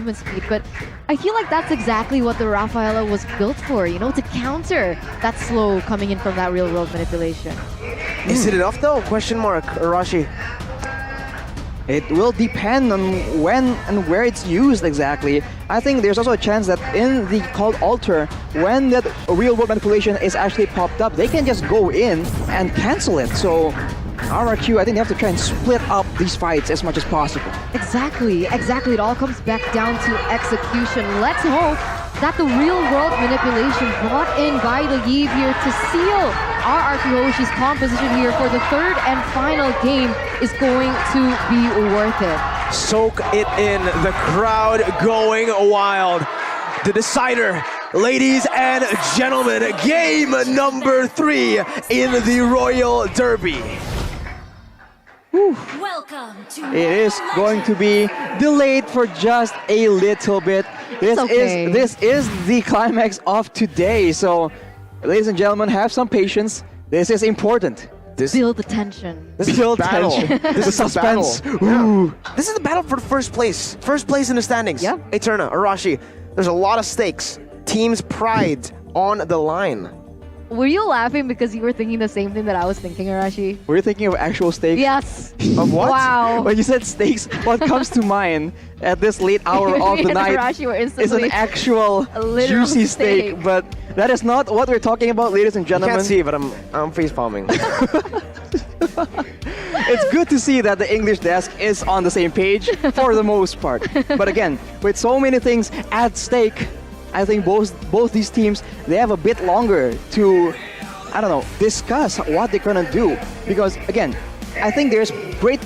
movement speed, but I feel like that's exactly what the Rafaela was built for, you know, to counter that slow coming in from that real-world manipulation. Is it enough though? Question mark, Arashi. It will depend on when and where it's used exactly. I think there's also a chance that in the called alter, when that real-world manipulation is actually popped up, they can just go in and cancel it. So Rrq, I think they have to try and split up these fights as much as possible. Exactly. It all comes back down to execution. Let's hope that the real-world manipulation brought in by the Yves here to seal Rrq Hoshi's composition here for the third and final game is going to be worth it. Soak it in. The crowd going wild. The decider, ladies and gentlemen, game number 3 in the Royal Derby. Welcome to It is going to be delayed for just a little bit. This is the climax of today. So, ladies and gentlemen, have some patience. This is important. Build the tension. This is a battle. This is a suspense. battle. Yeah. This is the battle for first place. First place in the standings. Yep. Eterna, Arashi, there's a lot of stakes. Team's pride on the line. Were you laughing because you were thinking the same thing that I was thinking, Arashi? Were you thinking of actual stakes? Yes. Of what? Wow. When you said stakes, what comes to mind at this late hour of Me the and night Arashi were is an instantly actual a literal juicy steak. steak. But that is not what we're talking about, ladies and You gentlemen. can't see, but I'm face palming. It's good to see that the English desk is on the same page for the most part. But again, with so many things at stake, I think both these teams, they have a bit longer to, I don't know, discuss what they're gonna do. Because again, I think there's great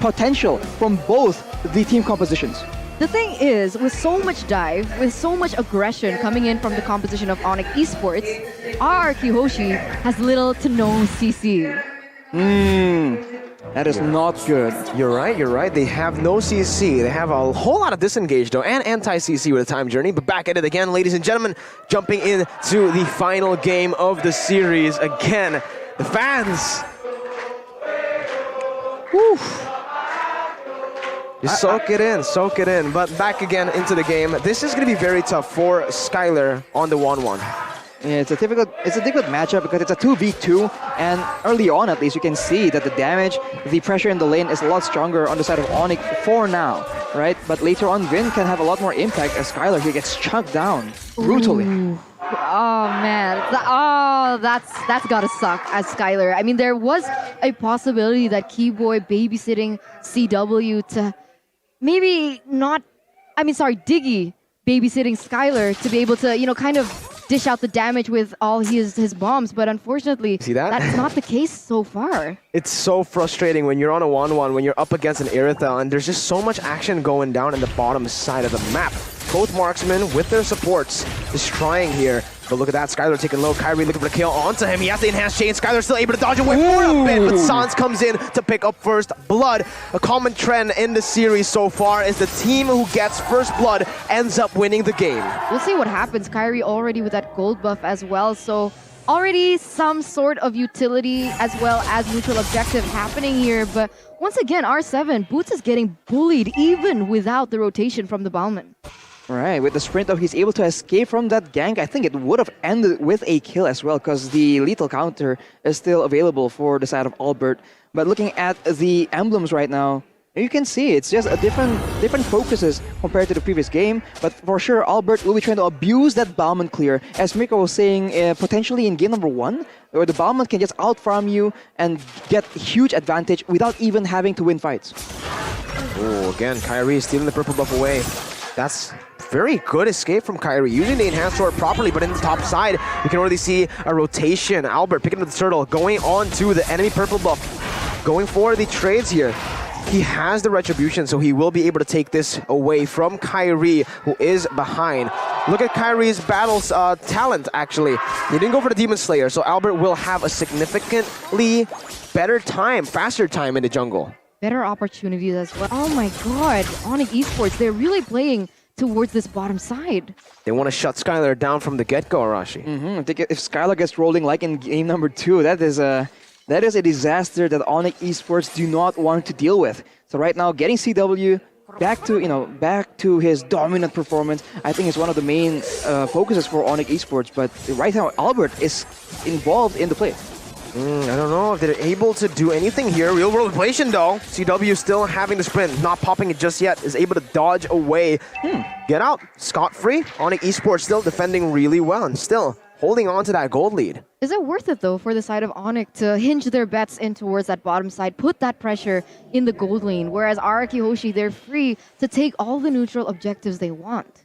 potential from both the team compositions. The thing is, with so much dive, with so much aggression coming in from the composition of Onic Esports, Rrq Hoshi has little to no CC. That is not good. You're right. They have no CC. They have a whole lot of disengage though, and anti-CC with a time journey. But back at it again, ladies and gentlemen, jumping into the final game of the series again. The fans. Whew. Just soak it in. But back again into the game. This is going to be very tough for Skylar on the 1-1. Yeah, it's a difficult matchup because it's a 2v2, and early on at least you can see that the damage, the pressure in the lane is a lot stronger on the side of Onic for now, right? But later on, Vin can have a lot more impact as Skylar here gets chunked down brutally. Ooh. Oh man, that's gotta suck as Skylar. I mean, there was a possibility that Keyboy babysitting CW to maybe not, Diggy babysitting Skylar to be able to, you know, kind of dish out the damage with all his bombs, but unfortunately, See that? that's not the case so far. It's so frustrating when you're on a 1-1, when you're up against an Iritha, and there's just so much action going down in the bottom side of the map. Both marksmen with their supports just trying here. But look at that, Skylar taking low, Kairi looking for the kill onto him. He has the enhanced chain, Skylar still able to dodge away for a bit, but Sans comes in to pick up first blood. A common trend in the series so far is the team who gets first blood ends up winning the game. We'll see what happens. Kairi already with that gold buff as well, so already some sort of utility as well as neutral objective happening here, but once again, R7, Boots is getting bullied even without the rotation from the Bauman. Right, with the sprint up, he's able to escape from that gank. I think it would have ended with a kill as well, because the lethal counter is still available for the side of Albert. But looking at the emblems right now, you can see it's just a different focuses compared to the previous game. But for sure, Albert will be trying to abuse that Bauman clear. As Miko was saying, potentially in game number 1, where the Bauman can just out-farm you and get huge advantage without even having to win fights. Oh, again, Kairi stealing the purple buff away. That's very good escape from Kairi, using the enhanced sword properly, but in the top side, you can already see a rotation. Albert picking up the turtle, going on to the enemy purple buff, going for the trades here. He has the retribution, so he will be able to take this away from Kairi, who is behind. Look at Kairi's battles talent, actually. He didn't go for the Demon Slayer, so Albert will have a significantly better time, faster time in the jungle. Better opportunities as well. Oh my god, Onic Esports, they're really playing towards this bottom side. They want to shut Skylar down from the get-go, Arashi. I think if Skylar gets rolling like in game number 2, that is a disaster that Onic Esports do not want to deal with. So right now, getting CW back to his dominant performance. I think it's one of the main focuses for Onic Esports. But right now, Albert is involved in the play. I don't know if they're able to do anything here. Real world inflation though. CW still having the sprint, not popping it just yet, is able to dodge away. Get out, scot-free. Onic Esports still defending really well and still holding on to that gold lead. Is it worth it though for the side of Onic to hinge their bets in towards that bottom side, put that pressure in the gold lane, whereas Rrq Hoshi, they're free to take all the neutral objectives they want?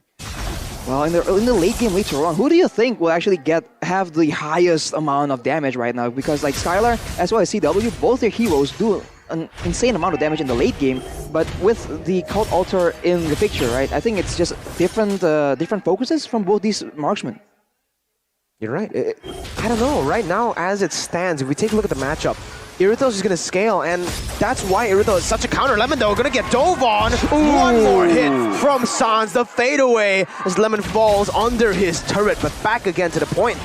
Well, in the late game later on, who do you think will actually have the highest amount of damage right now? Because like Skylar as well as CW, both their heroes do an insane amount of damage in the late game, but with the Cult Altar in the picture, right? I think it's just different focuses from both these marksmen. You're right. I don't know. Right now, as it stands, if we take a look at the matchup, Irithos is going to scale, and that's why Irithos is such a counter. Lemon, though, going to get dove on. One more hit from Sans. The fadeaway as Lemon falls under his turret, but back again to the point.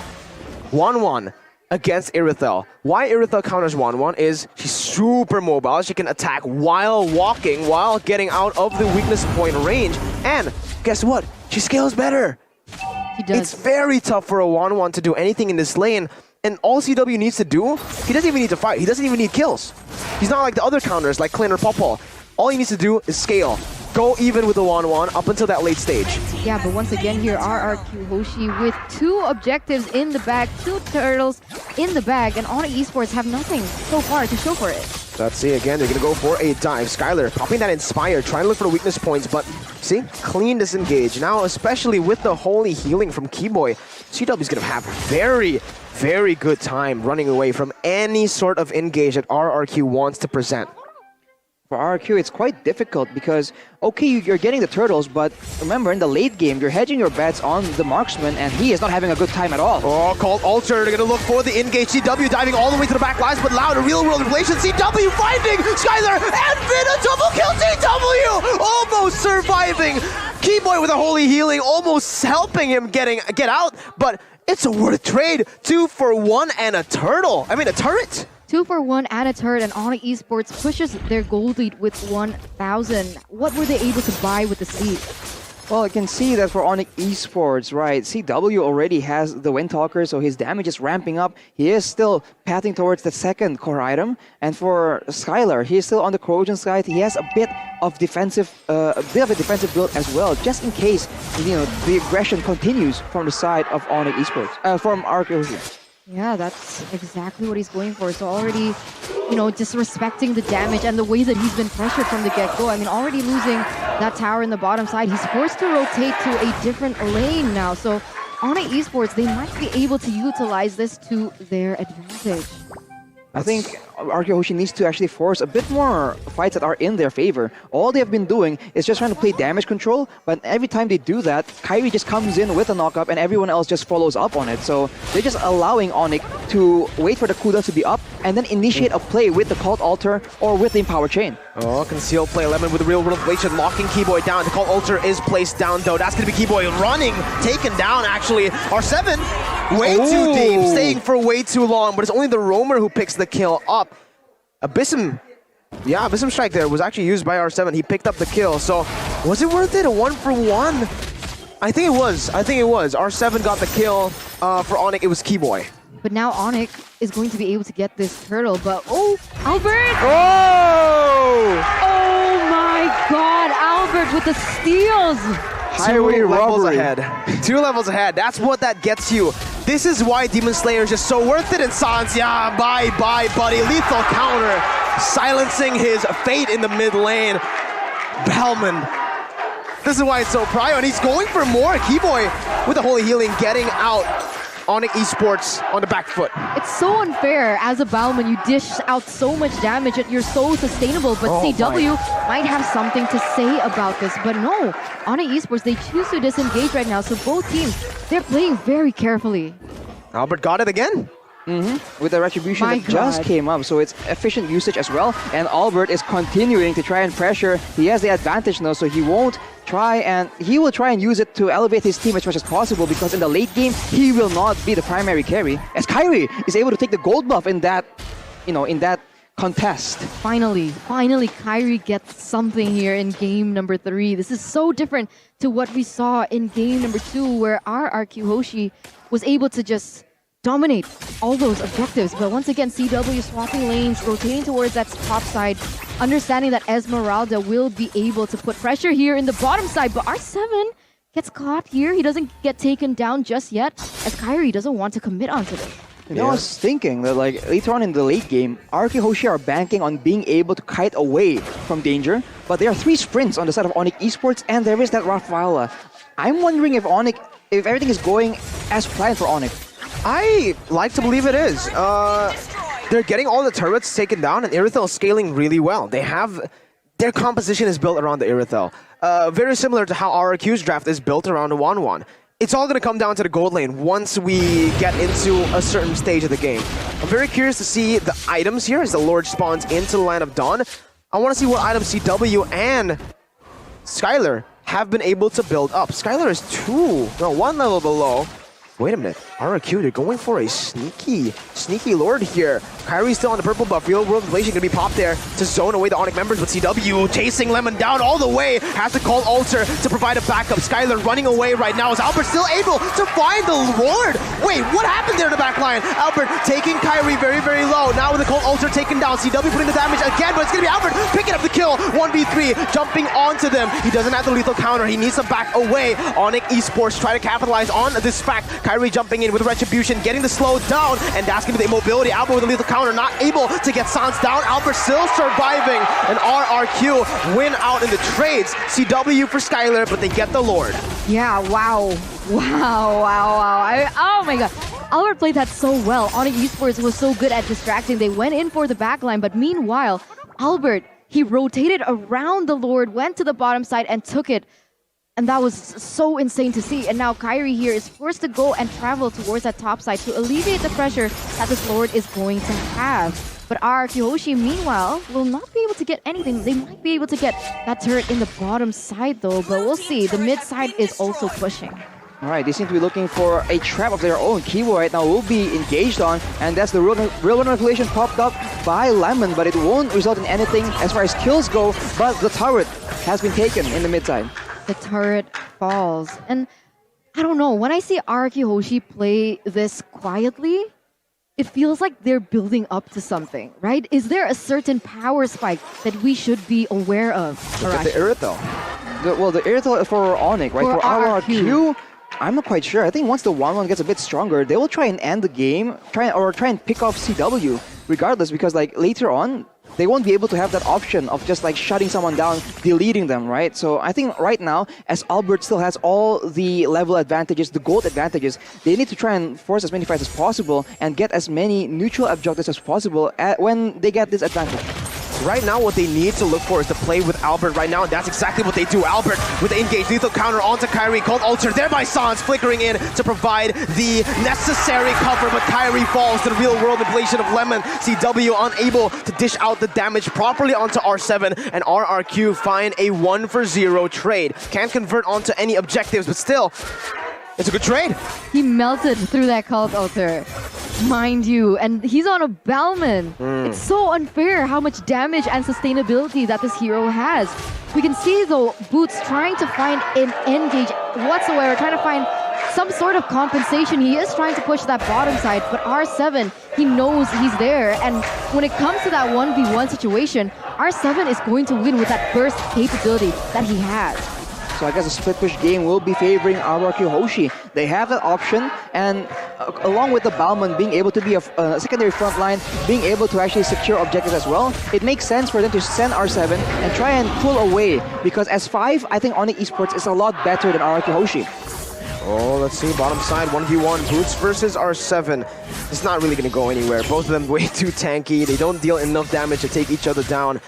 1-1 against Irithel. Why Irithel counters 1-1 is she's super mobile. She can attack while walking, while getting out of the weakness point range. And guess what? She scales better. It's very tough for a 1-1 to do anything in this lane, and all CW needs to do, he doesn't even need to fight, he doesn't even need kills. He's not like the other counters like Clint or Popol. All he needs to do is scale. Go even with the 1-1 up until that late stage. Yeah, but once again here, Rrq Hoshi with 2 objectives in the bag, 2 turtles in the bag, and Onic Esports have nothing so far to show for it. Let's see again, they're gonna go for a dive. Skylar popping that Inspire, trying to look for the weakness points, but see, clean disengage. Now, especially with the holy healing from Keyboy, CW is gonna have very good time running away from any sort of engage that Rrq wants to present. For Rrq, it's quite difficult because, okay, you're getting the turtles, but remember, in the late game, you're hedging your bets on the marksman, and he is not having a good time at all. Oh, Cult Altar, they're going to look for the engage. CW diving all the way to the back lines, but loud, a real-world inflation. CW finding Skylar, and Vin, a double kill. CW almost surviving. Keyboy with a holy healing, almost helping him get out, but it's a worth trade. 2 for 1 and a turtle. I mean, a turret. 2 for 1 and a turret, and Onic Esports pushes their gold lead with 1,000. What were they able to buy with the seed? Well, you can see that for Onic Esports, right, CW already has the Windtalker, so his damage is ramping up. He is still pathing towards the second core item. And for Skylar, he is still on the corrosion side. He has a bit of a defensive build as well, just in case, the aggression continues from the side of Onic Esports, from Rrq Hoshi. Yeah, that's exactly what he's going for. So already, disrespecting the damage and the way that he's been pressured from the get-go. I mean, already losing that tower in the bottom side. He's forced to rotate to a different lane now. So Onic Esports, they might be able to utilize this to their advantage. I think Rrq Hoshi needs to actually force a bit more fights that are in their favor. All they have been doing is just trying to play damage control, but every time they do that, Kairi just comes in with a knockup and everyone else just follows up on it. So they're just allowing Onic to wait for the cooldown to be up and then initiate a play with the Cult Altar or with the Empower Chain. Oh, concealed play. Lemon with the real world inflation, locking Keyboy down. The Cult Altar is placed down though. That's going to be Keyboy running, taken down actually. R7, way too deep, staying for way too long, but it's only the Roamer who picks the kill up. Abyssum Strike there was actually used by R7. He picked up the kill, so was it worth it? A 1 for 1? I think it was. R7 got the kill. For Onic, it was Keyboy. But now Onic is going to be able to get this turtle, but Albert! Oh! Oh my god, Albert with the steals! Highway robbery. 2 levels ahead. That's what that gets you. This is why Demon Slayer is just so worth it. And Sans, yeah, bye, buddy. Lethal counter, silencing his fate in the mid lane. Bellman. This is why it's so prio, and he's going for more. Keyboy with the holy healing, getting out. Onic Esports on the back foot. It's so unfair. As a Bauman, you dish out so much damage and you're so sustainable, but CW might have something to say about this. But no, Onic Esports, they choose to disengage right now. So both teams, they're playing very carefully. Albert got it again. With the retribution that just came up, so it's efficient usage as well. And Albert is continuing to try and pressure. He has the advantage now, so he will try and use it to elevate his team as much as possible, because in the late game he will not be the primary carry. As Kairi is able to take the gold buff in that, in that contest. Finally, Kairi gets something here in game number 3. This is so different to what we saw in game number 2, where our Rrq Hoshi was able to just dominate all those objectives. But once again, CW swapping lanes, rotating towards that top side, understanding that Esmeralda will be able to put pressure here in the bottom side. But R7 gets caught here. He doesn't get taken down just yet, as Kairi doesn't want to commit onto this. You know, I was thinking that like later on in the late game, Rrq Hoshi are banking on being able to kite away from danger, but there are 3 sprints on the side of Onic Esports, and there is that Rafaela. I'm wondering if everything is going as planned for Onic. I like to believe it is. They're getting all the turrets taken down, and Irithel is scaling really well. Their composition is built around the Irithel. Very similar to how RRQ's draft is built around the 1-1. It's all going to come down to the gold lane once we get into a certain stage of the game. I'm very curious to see the items here as the Lord spawns into the Land of Dawn. I want to see what items CW and Skylar have been able to build up. Skylar is 1 level below. Wait a minute, Rrq, they're going for a sneaky Lord here. Kairi's still on the purple buff. Real world inflation gonna be popped there to zone away the Onic members, but CW chasing Lemon down all the way. Has to call Alter to provide a backup. Skylar running away right now. Is Albert still able to find the Lord? Wait, what happened there in the back line? Albert taking Kairi very, very low. Now with the cold Alter taken down. CW putting the damage again, but it's gonna be Albert picking up the kill. 1v3, jumping onto them. He doesn't have the lethal counter. He needs to back away. Onic Esports try to capitalize on this fact. Kairi jumping in with Retribution, getting the slow down, and that's gonna be the immobility. Albert with the lethal counter, not able to get Sans down. Albert still surviving, and RRQ win out in the trades. CW for Skylar, but they get the Lord. Yeah, wow. Oh my god. Albert played that so well. Onic Esports was so good at distracting. They went in for the backline, but meanwhile, Albert, he rotated around the Lord, went to the bottom side, and took it. And that was so insane to see. And now Kairi here is forced to go and travel towards that top side to alleviate the pressure that this Lord is going to have. But Rrq Hoshi, meanwhile, will not be able to get anything. They might be able to get that turret in the bottom side, though. But we'll see. The mid side is also pushing. All right, they seem to be looking for a trap of their own. Kiwo right now will be engaged on, and that's the real manipulation popped up by Lemon, but it won't result in anything as far as kills go. But the turret has been taken in the mid side. The turret falls. And I don't know, when I see Rrq Hoshi play this quietly, it feels like they're building up to something, right? Is there a certain power spike that we should be aware of? Look at the Irithel. The Irithel for Onic, right? For RRQ, I'm not quite sure. I think once the 1-1 gets a bit stronger, they will try and end the game, try and pick off CW regardless, because like later on, they won't be able to have that option of just like shutting someone down, deleting them, right? So I think right now, as Albert still has all the level advantages, the gold advantages, they need to try and force as many fights as possible and get as many neutral objectives as possible when they get this advantage. Right now, what they need to look for is to play with Albert right now, and that's exactly what they do. Albert with the engaged lethal counter onto Kairi, called Alter, thereby Sans flickering in to provide the necessary cover, but Kairi falls to the real-world inflation of Lemon. CW unable to dish out the damage properly onto R7, and RRQ find a 1-for-0 trade. Can't convert onto any objectives, but still, it's a good trade. He melted through that cult altar, mind you, and he's on a Bellman. It's so unfair how much damage and sustainability that this hero has. We can see though Boots trying to find an engage whatsoever, trying to find some sort of compensation. He is trying to push that bottom side, but R7, he knows he's there, and when it comes to that 1v1 situation, R7 is going to win with that burst capability that he has. So I guess a split push game will be favoring Rrq Hoshi. They have that option, and along with the Balmond being able to be a secondary front line, being able to actually secure objectives as well, it makes sense for them to send R7 and try and pull away, because S5, I think Onic Esports is a lot better than Rrq Hoshi. Oh, let's see, bottom side, 1v1, Boots versus R7. It's not really going to go anywhere. Both of them way too tanky. They don't deal enough damage to take each other down.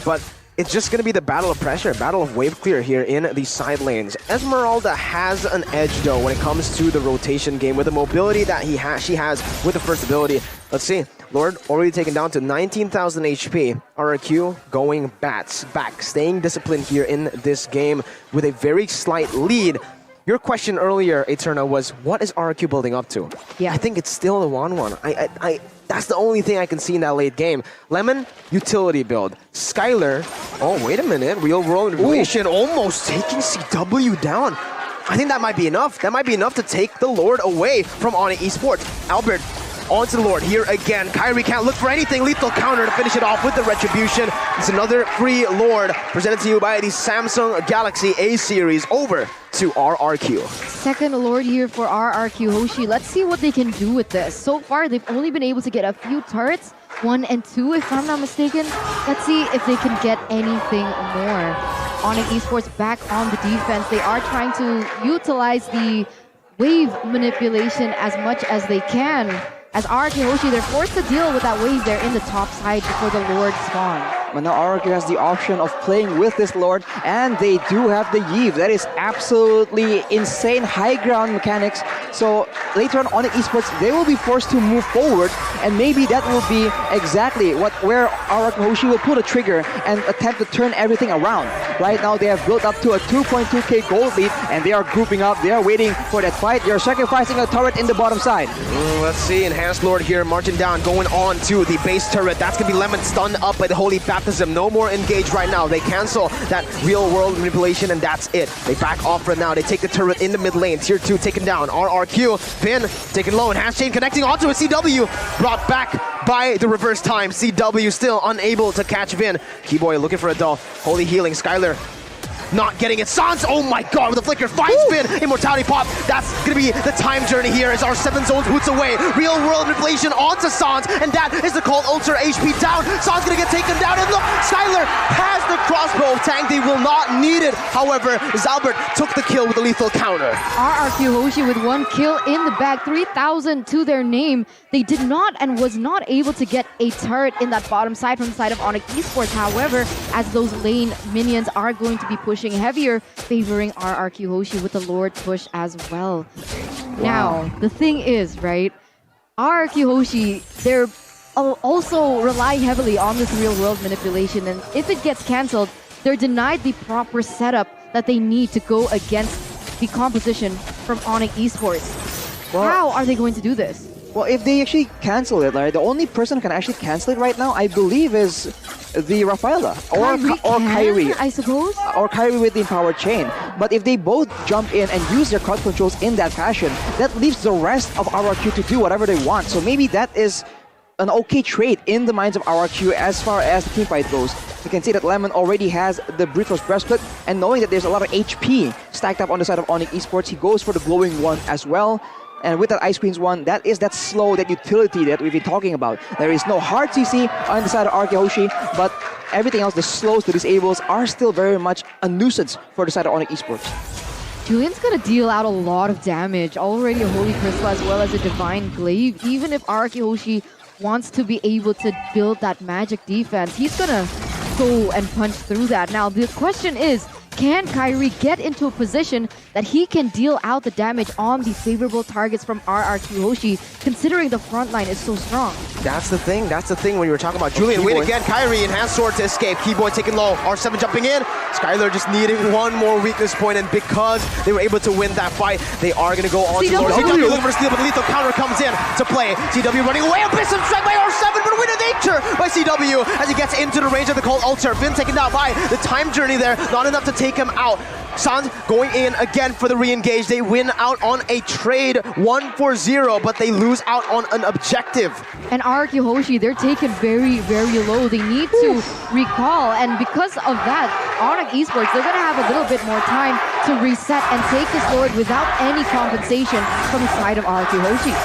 But it's just going to be the battle of pressure, battle of wave clear here in the side lanes. Esmeralda has an edge though when it comes to the rotation game with the mobility that she has with the first ability. Let's see, Lord already taken down to 19,000 HP. Rrq going back, staying disciplined here in this game with a very slight lead. Your question earlier, Eterna, was what is Rrq building up to? Yeah. I think it's still the 1-1. That's the only thing I can see in that late game. Lemon, utility build. Skylar, oh, wait a minute. Real world manipulation almost taking CW down. I think that might be enough. That might be enough to take the Lord away from Onic Esports. Albert, onto the Lord here again. Kairi can't look for anything. Lethal counter to finish it off with the Retribution. It's another free Lord presented to you by the Samsung Galaxy A series. Over to Rrq. Second Lord here for Rrq Hoshi. Let's see what they can do with this. So far, they've only been able to get a few turrets, 1 and 2 if I'm not mistaken. Let's see if they can get anything more. Onic Esports back on the defense. They are trying to utilize the wave manipulation as much as they can. As Rrq Hoshi, they're forced to deal with that wave there in the top side before the Lord spawn. But now Rrq has the option of playing with this Lord, and they do have the Yeve. That is absolutely insane high ground mechanics. So later on Onic Esports, they will be forced to move forward, and maybe that will be exactly where Rrq Hoshi will pull the trigger and attempt to turn everything around. Right now they have built up to a 2.2k gold lead, and they are grouping up. They are waiting for that fight. They are sacrificing a turret in the bottom side. Let's see, Enhanced Lord here marching down, going on to the base turret. That's going to be Lemon stunned up by the Holy Baptism. No more engage right now. They cancel that real world manipulation, and that's it. They back off for now. They take the turret in the mid lane. Tier 2 taken down. Rrq, Finn taken low. Enhanced Chain connecting onto a CW. Brought back by the reverse time. CW still unable to catch Vin. Keyboy looking for a doll. Holy healing. Skylar not getting it. Sans, oh my god, with the flicker, finds Finn. Immortality pop. That's gonna be the time journey here as our 7 zones boots away. Real world manipulation onto Sans, and that is the called ultra HP down. Sans gonna get taken down, and look, Skylar has the crossbow tank. They will not need it. However, Zalbert took the kill with a lethal counter. Rrq Hoshi with 1 kill in the bag, 3,000 to their name. They did not and was not able to get a turret in that bottom side from the side of Onic Esports. However, as those lane minions are going to be pushing heavier, favoring Rrq Hoshi with the Lord push as well. Wow. Now, the thing is, right, Rrq Hoshi, they're also relying heavily on this real world manipulation, and if it gets cancelled, they're denied the proper setup that they need to go against the composition from Onic Esports. Well, how are they going to do this? Well, if they actually cancel it, right, the only person who can actually cancel it right now, I believe, is the Rafaela or Kairi, I suppose, or Kairi with the empowered chain. But if they both jump in and use their crowd controls in that fashion, that leaves the rest of Rrq to do whatever they want. So maybe that is an okay trade in the minds of Rrq as far as the teamfight goes. You can see that Lemon already has the Brito's breastplate, and knowing that there's a lot of HP stacked up on the side of Onic Esports, he goes for the glowing one as well. And with that Ice Queen's one, that is that slow, that utility that we've been talking about. There is no hard CC on the side of Rrq Hoshi, but everything else, the slows, the disables, are still very much a nuisance for the side of Onic Esports. Julian's gonna deal out a lot of damage. Already a Holy Crystal as well as a Divine Glaive. Even if Rrq Hoshi wants to be able to build that magic defense, he's gonna go and punch through that. Now, the question is, can Kairi get into a position that he can deal out the damage on the favorable targets from Rrq Hoshi, considering the front line is so strong? That's the thing when you were talking about Julian. Wait again, Kairi, enhanced sword to escape. Keyboy taking low, R7 jumping in. Skylar just needing one more weakness point, and because they were able to win that fight, they are going to go on to Lord. CW looking for steal, but the lethal counter comes in to play. CW running away, Abyss and strike by R7, but win of nature by CW as he gets into the range of the cold ulcer. Finn taken down by the time journey there, not enough to take him out. Sans going in again for the re-engage. They win out on a trade 1-4-0, but they lose out on an objective. And Rrq Hoshi, they're taken very, very low. They need to recall, and because of that, Onic Esports, they're gonna have a little bit more time to reset and take this Lord without any compensation from the side of Rrq Hoshi.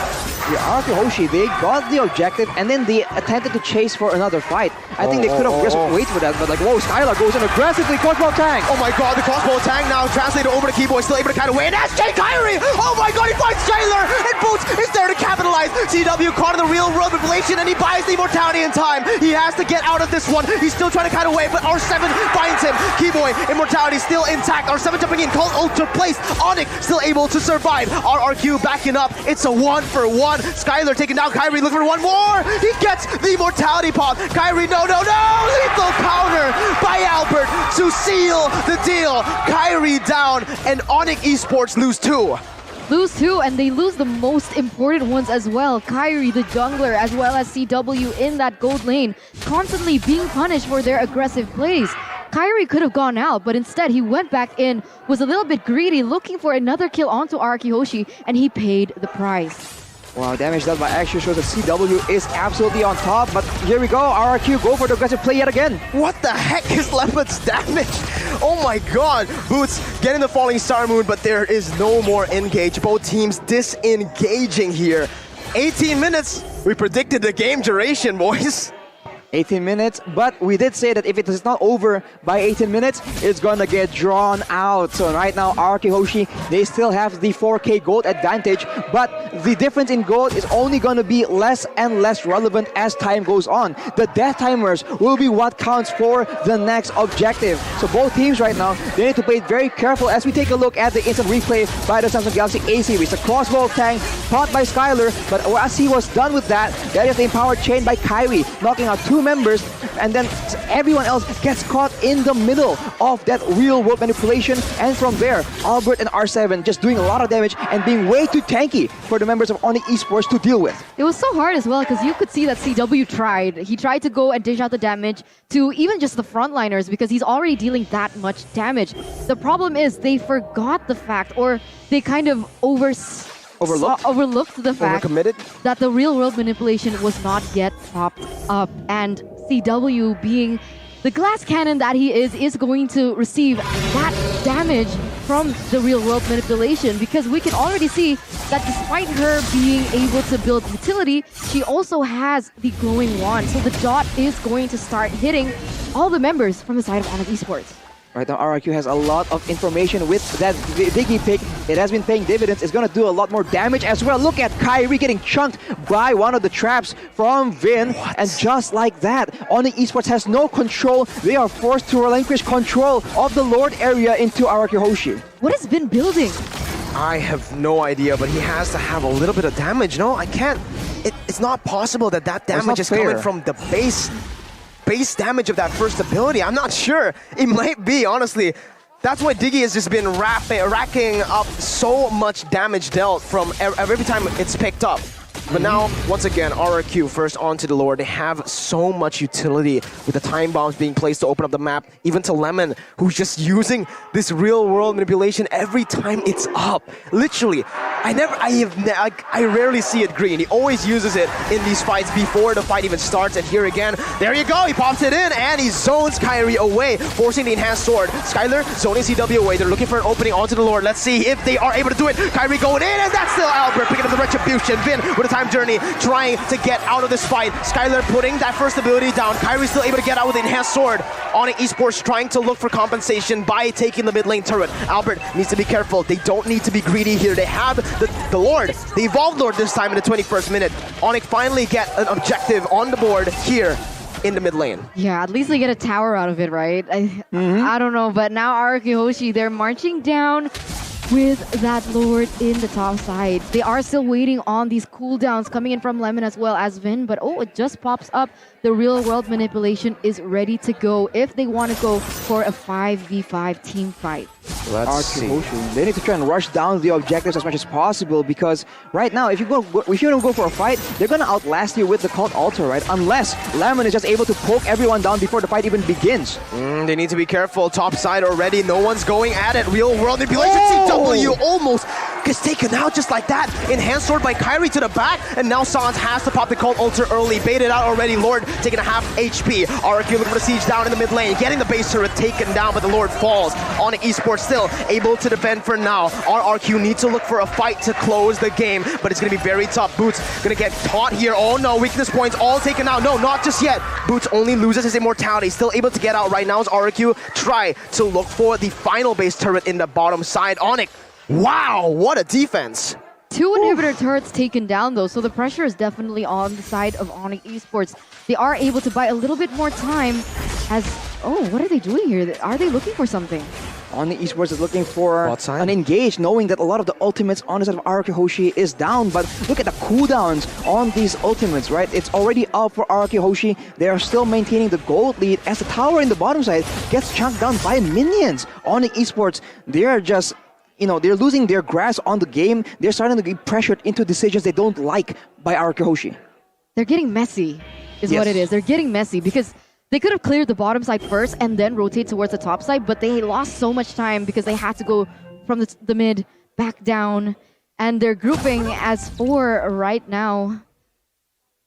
Yeah, Rrq Hoshi, they got the objective and then they attempted to chase for another fight. I think they could have just waited for that, but like, whoa, Skylar goes in aggressively, crossbow tank! Oh my god, the crossbow tank now translated over to Keyboy, still able to cut away, and that's Kairi! Oh my god, he finds Skylar, and Boots is there to capitalize! CW caught in the real world with manipulation, and he buys the immortality in time. He has to get out of this one. He's still trying to cut away, but R7 finds him. Keyboy, immortality still intact. R7 jumping in, called ultra place. Onic still able to survive. Rrq backing up. It's a 1-for-1. Skylar taking down Kairi, looking for one more. He gets the immortality pop. Kairi, no. Lethal counter by Albert to seal the deal. Kairi down, and Onic Esports lose 2. Lose 2, and they lose the most important ones as well. Kairi, the jungler, as well as CW in that gold lane, constantly being punished for their aggressive plays. Kairi could have gone out, but instead he went back in, was a little bit greedy, looking for another kill onto Rrq Hoshi, and he paid the price. Wow, damage done by Action shows that CW is absolutely on top, but here we go, Rrq go for the aggressive play yet again. What the heck is Leopard's damage? Oh my god. Boots getting the falling star moon, but there is no more engage. Both teams disengaging here. 18 minutes. We predicted the game duration, boys. 18 minutes, but we did say that if it is not over by 18 minutes, it's gonna get drawn out. So right now, Rrq Hoshi, they still have the 4K gold advantage, but the difference in gold is only gonna be less and less relevant as time goes on. The death timers will be what counts for the next objective. So both teams right now, they need to play it very careful as we take a look at the instant replay by the Samsung Galaxy A series. A crossbow tank caught by Skylar, but as he was done with that, that is the empowered chain by Kairi, knocking out 2 members, and then everyone else gets caught in the middle of that real world manipulation, and from there Albert and R7 just doing a lot of damage and being way too tanky for the members of Onic Esports to deal with. It was so hard as well because you could see that CW tried. He tried to go and dish out the damage to even just the frontliners because he's already dealing that much damage. The problem is they forgot the fact, or they kind of overlooked the fact that the real world manipulation was not yet popped up, and CW, being the glass cannon that he is going to receive that damage from the real world manipulation, because we can already see that despite her being able to build utility, she also has the glowing wand, so the dot is going to start hitting all the members from the side of Onic Esports. Right now, Rrq has a lot of information with that Diggy pick. It has been paying dividends. It's going to do a lot more damage as well. Look at Kairi getting chunked by one of the traps from Vin. And just like that, Onic Esports has no control. They are forced to relinquish control of the Lord area into Rrq Hoshi. What has Vin building? I have no idea, but he has to have a little bit of damage. No, I can't. It's not possible that damage is coming from the base damage of that first ability. I'm not sure. It might be, honestly. That's why Diggy has just been racking up so much damage dealt from every time it's picked up. But now, once again, Rrq first onto the Lord. They have so much utility with the time bombs being placed to open up the map. Even to Lemon, who's just using this real world manipulation every time it's up. Literally, I rarely see it green. He always uses it in these fights before the fight even starts. And here again, there you go. He pops it in and he zones Kairi away, forcing the enhanced sword. Skylar zoning CW away. They're looking for an opening onto the Lord. Let's see if they are able to do it. Kairi going in, and that's still Albert picking up the retribution. Vin with a time journey, trying to get out of this fight. Skylar putting that first ability down. Kairi still able to get out with the enhanced sword. Onic Esports trying to look for compensation by taking the mid lane turret. Albert needs to be careful. They don't need to be greedy here. They have the Lord, the Evolved Lord this time in the 21st minute. Onic finally get an objective on the board here in the mid lane. Yeah, at least they get a tower out of it, right? I don't know, but now Rrq Hoshi, they're marching down with that Lord in the top side. They are still waiting on these cooldowns coming in from Lemon as well as Vin, but it just pops up. The real world manipulation is ready to go if they want to go for a 5v5 team fight. Let's see. They need to try and rush down the objectives as much as possible, because right now, if you don't go for a fight, they're gonna outlast you with the cult altar, right? Unless Lemon is just able to poke everyone down before the fight even begins. They need to be careful. Top side already. No one's going at it. Real world manipulation. CW almost gets taken out just like that. Enhanced sword by Kairi to the back, and now Sans has to pop the cult altar early. Baited out already. Lord taking a half HP. Rrq looking for the siege down in the mid lane, getting the base turret taken down, but the Lord falls. Onic Esports still able to defend for now. Rrq needs to look for a fight to close the game, but it's going to be very tough. Boots going to get caught here. Oh no, weakness points all taken out. No, not just yet. Boots only loses his immortality. Still able to get out right now as Rrq try to look for the final base turret in the bottom side. Onic, wow, what a defense. 2 inhibitor turrets taken down though, so the pressure is definitely on the side of Onic Esports. They are able to buy a little bit more time as... Oh, what are they doing here? Are they looking for something? Onic Esports is looking for Bot side? an engage, knowing that a lot of the ultimates on the side of Rrq Hoshi is down. But look at the cooldowns on these ultimates, right? It's already up for Rrq Hoshi. They are still maintaining the gold lead as the tower in the bottom side gets chunked down by minions. Onic Esports, they're just... they're losing their grasp on the game. They're starting to get pressured into decisions they don't like by Rrq Hoshi. They're getting messy, is what it is. They're getting messy because they could have cleared the bottom side first and then rotate towards the top side, but they lost so much time because they had to go from the mid back down. And they're grouping as 4 right now.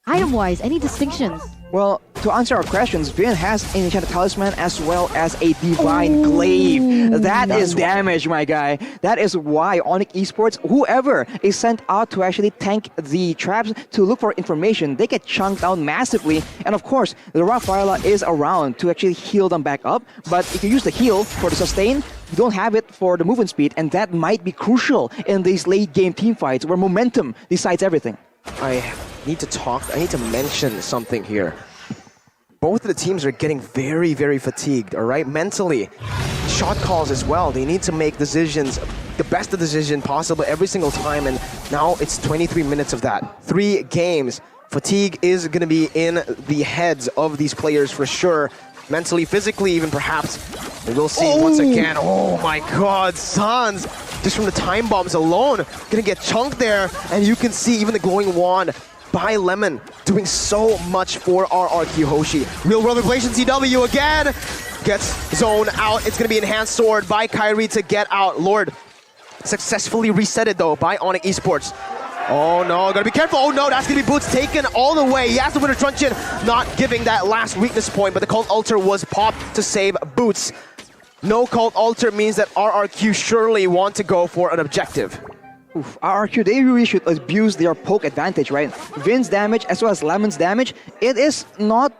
Item-wise, any distinctions? Well, to answer our questions, Vin has an enchanted talisman as well as a divine glaive. That is damage, my guy. That is why Onic Esports, whoever is sent out to actually tank the traps to look for information, they get chunked down massively. And of course, the Rrq is around to actually heal them back up. But if you use the heal for the sustain, you don't have it for the movement speed, and that might be crucial in these late game team fights where momentum decides everything. I need to mention something here. Both of the teams are getting very, very fatigued, all right? Mentally, shot calls as well. They need to make decisions, the best of decision possible every single time, and now it's 23 minutes of that. 3 games. Fatigue is going to be in the heads of these players for sure. Mentally, physically, even perhaps. And we'll see once again. Oh my God, Sans, just from the time bombs alone, gonna get chunked there, and you can see even the glowing wand by Lemon doing so much for our Rrq Hoshi. Real world revelation CW again gets zoned out. It's gonna be enhanced sword by Kairi to get out. Lord successfully resetted though by Onic Esports. Oh no, gotta be careful. Oh no, that's gonna be Boots taken all the way. He has the winner truncheon, not giving that last weakness point, but the Cult Altar was popped to save Boots. No Cult Altar means that Rrq surely want to go for an objective. Oof, Rrq, they really should abuse their poke advantage, right? Vin's damage as well as Lemon's damage, it is not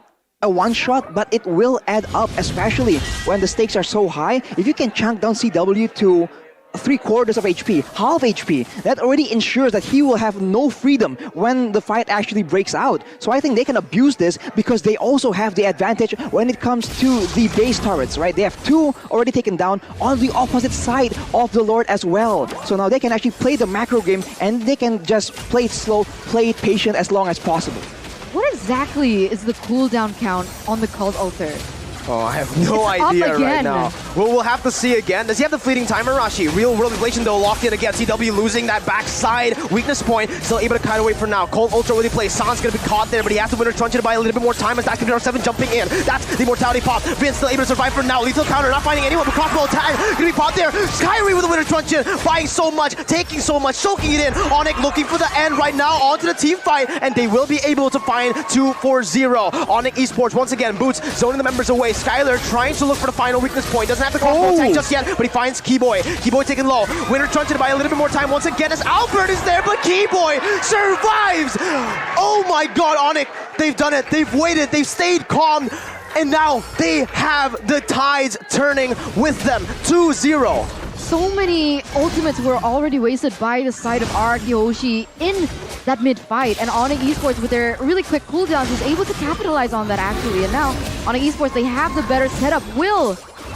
a one-shot, but it will add up, especially when the stakes are so high. If you can chunk down CW to 3/4 of HP, half HP, that already ensures that he will have no freedom when the fight actually breaks out. So I think they can abuse this because they also have the advantage when it comes to the base turrets, right? They have 2 already taken down on the opposite side of the Lord as well. So now they can actually play the macro game and they can just play it slow, play it patient as long as possible. What exactly is the cooldown count on the Cult Altar? Oh, I have no idea right now. Well, we'll have to see again. Does he have the fleeting timer, Rashi? Real world inflation though, locked in again. CW losing that backside weakness point. Still able to kite away for now. Cold Ultra really plays. San's gonna be caught there, but he has to winner truncheon to buy a little bit more time as that's gonna be R7 jumping in. That's the mortality pop. Vince still able to survive for now. Lethal counter, not finding anyone, but crossbow tag. Gonna be popped there. Kairi with the winner truncheon, buying so much, taking so much, soaking it in. Onic looking for the end right now onto the team fight, and they will be able to find 2-4-0. Onic Esports once again, Boots zoning the members away. Skylar trying to look for the final weakness point. Doesn't have the crossbow tank just yet, but he finds Keyboy. Keyboy taken low. Winner truncheon to buy a little bit more time once again as Albert is there, but Keyboy survives! Oh my God, Onic, they've done it. They've waited, they've stayed calm, and now they have the tides turning with them. 2-0. So many ultimates were already wasted by the side of Rrq Hoshi in that mid-fight, and Onic Esports with their really quick cooldowns was able to capitalize on that actually, and now Onic Esports, they have the better setup. Will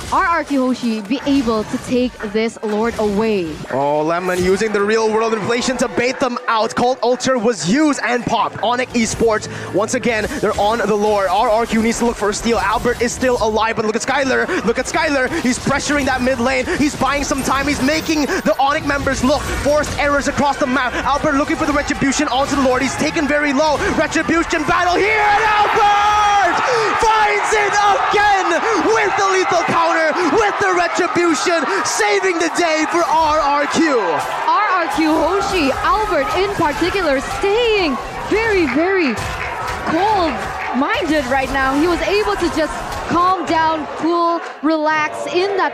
Rrq Hoshi be able to take this Lord away? Oh, Lemon using the real world inflation to bait them out. Cold Ultra was used and popped. Onic Esports, once again, they're on the Lord. Rrq needs to look for a steal. Albert is still alive, but look at Skylar. Look at Skylar. He's pressuring that mid lane. He's buying some time. He's making the Onic members look. Forced errors across the map. Albert looking for the Retribution onto the Lord. He's taken very low. Retribution battle here, and Albert finds it again with the lethal counter, with the Retribution, saving the day for Rrq. Rrq Hoshi, Albert in particular, staying very, very cold-minded right now. He was able to just calm down, cool, relax in that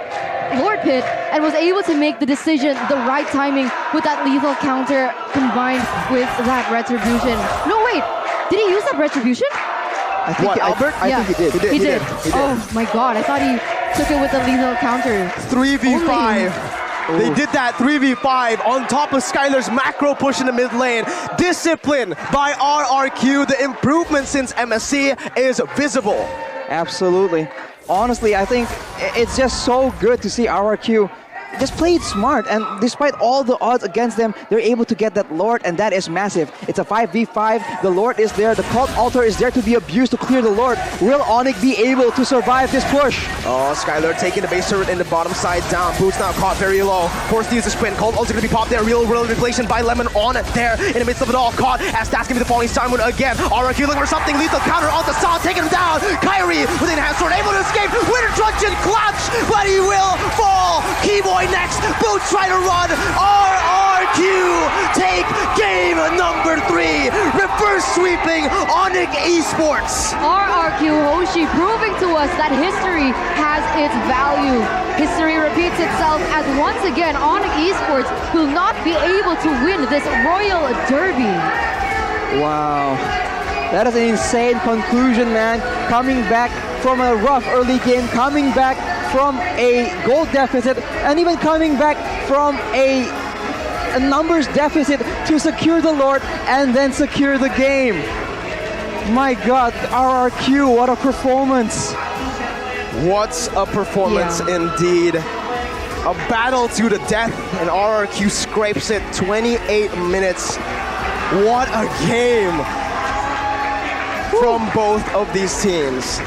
Lord pit, and was able to make the decision, the right timing, with that lethal counter combined with that Retribution. No, wait, did he use that Retribution? I think Albert? I think he did. He did. Oh my God, I thought he took it with the lethal counter. 3v5. They did that 3v5 on top of Skylar's macro push in the mid lane. Discipline by RRQ. The improvement since MSC is visible. Absolutely. Honestly, I think it's just so good to see RRQ just play it smart, and despite all the odds against them, they're able to get that Lord, and that is massive. It's a 5v5, the Lord is there, the Cult Altar is there to be abused to clear the Lord. Will Onic be able to survive this push? Oh, Skylar taking the base turret in the bottom side down. Boots now caught very low. Forced to use the sprint. Cult Altar gonna be popped there. Real world inflation by Lemon on it there in the midst of it all. Caught as that's gonna be the falling Star Moon again. RRQ looking for something. Lethal counter on the saw, taking him down. Kairi with an enhanced sword, able to escape. Winter Truncheon clutch, but he will fall. Keyboy next. Boots try to run. RRQ take game number 3. Reverse sweeping Onic Esports. Rrq Hoshi proving to us that history has its value. History repeats itself as once again Onic Esports will not be able to win this Royal Derby. Wow. That is an insane conclusion, man. Coming back from a rough early game, coming back from a gold deficit, and even coming back from a numbers deficit to secure the Lord and then secure the game. My God, RRQ, what a performance. What a performance indeed. A battle to the death, and RRQ scrapes it 28 minutes. What a game from both of these teams.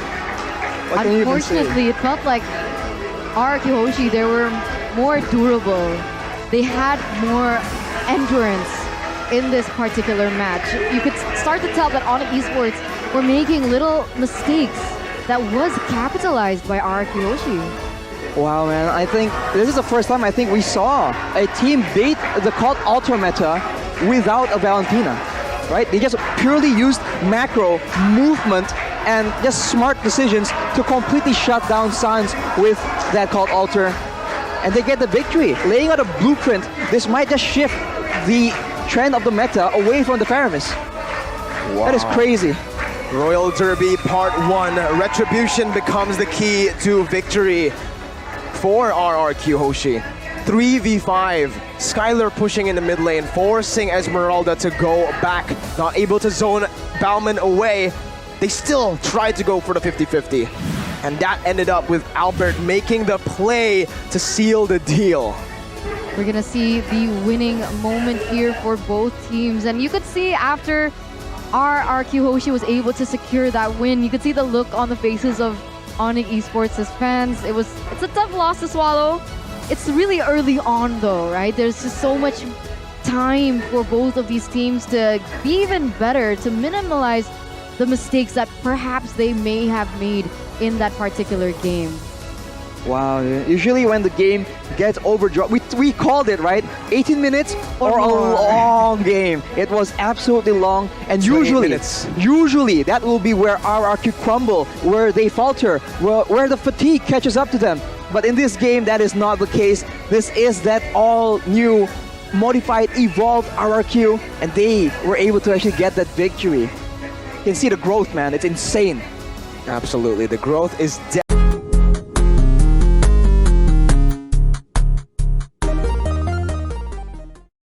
What can you even say? Unfortunately, it felt like Rrq Hoshi, they were more durable. They had more endurance in this particular match. You could start to tell that Onic Esports were making little mistakes that was capitalized by Rrq Hoshi. Wow, man. I think this is the first time I think we saw a team beat the Cult Altar meta without a Valentina, right? They just purely used macro, movement, and just smart decisions to completely shut down Sans with that Cult Altar. And they get the victory. Laying out a blueprint, this might just shift the trend of the meta away from the Faramis. Wow. That is crazy. Royal Derby Part 1. Retribution becomes the key to victory for RRQ Hoshi. 3v5. Skylar pushing in the mid lane, forcing Esmeralda to go back. Not able to zone Bauman away. They still tried to go for the 50-50. And that ended up with Albert making the play to seal the deal. We're gonna see the winning moment here for both teams. And you could see after Rrq Hoshi was able to secure that win, you could see the look on the faces of Onic Esports' fans. It's a tough loss to swallow. It's really early on though, right? There's just so much time for both of these teams to be even better, to minimize the mistakes that perhaps they may have made in that particular game. Wow, usually when the game gets overdrawn, we called it, right? 18 minutes or a long game. It was absolutely long, and usually that will be where RRQ crumble, where they falter, where the fatigue catches up to them. But in this game, that is not the case. This is that all new, modified, evolved RRQ, and they were able to actually get that victory. You can see the growth, man. It's insane. Absolutely. The growth is